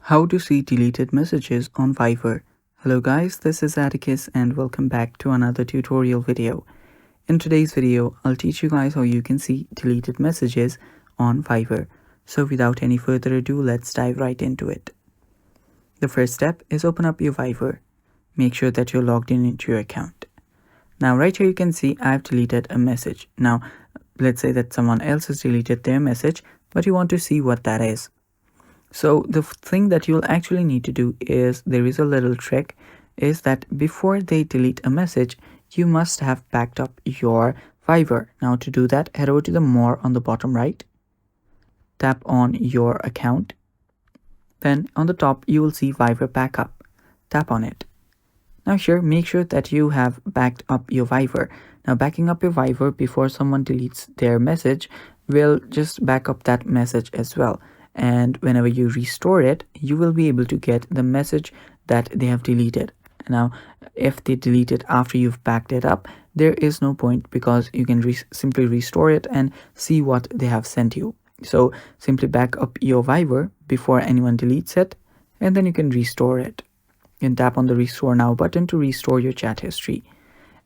How to see deleted messages on Fiverr. Hello guys, this is Atticus and welcome back to another tutorial video. In today's video, I'll teach you guys how you can see deleted messages on Fiverr. So without any further ado, let's dive right into it. The first step is open up your Fiverr. Make sure that you're logged in into your account. Now right here you can see I've deleted a message. Now let's say that someone else has deleted their message, but you want to see what that is. So the thing that you'll actually need to do is, there is a little trick, is that before they delete a message, you must have backed up your Fiverr. Now to do that, head over to the more on the bottom right, tap on your account. Then on the top, you will see Fiverr backup. Tap on it. Now here, make sure that you have backed up your Fiverr. Now backing up your Fiverr before someone deletes their message will just back up that message as well. And whenever you restore it, you will be able to get the message that they have deleted. Now, if they delete it after you've backed it up, there is no point, because you can simply restore it and see what they have sent you. So simply back up your Fiverr before anyone deletes it, and then you can restore it. You can tap on the Restore Now button to restore your chat history.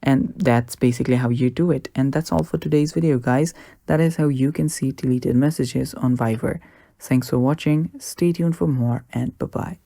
And that's basically how you do it. And that's all for today's video, guys. That is how you can see deleted messages on Fiverr. Thanks for watching, stay tuned for more, and bye-bye.